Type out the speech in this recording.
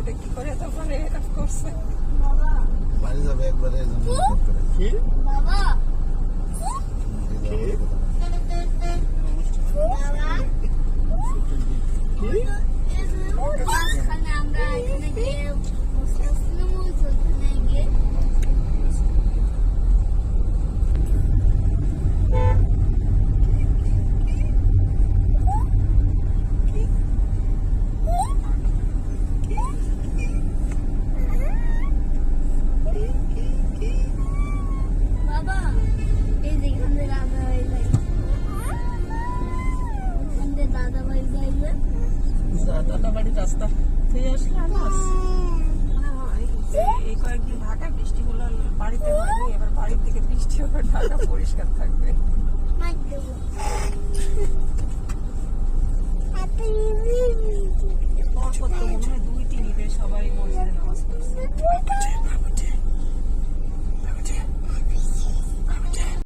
বাড়িতে কি করে তখন এটা করছে। বাড়ি যাবে একবারে কি বাবা আমরা এখানে গিয়ে বাবা এই যেখানে রান্না হয়ে যায় ওখানে দাদা ভাই যাইবে দাদা বাড়ির রাস্তা থেকে আসলে আনাস এই কয়েকদিন ঢাকা বৃষ্টি হলো, বাড়িতে হয়নি, এবার বাড়ির দিকে বৃষ্টি হবে, ঢাকা পরিষ্কার থাকবে। পরপর তো মনে হয়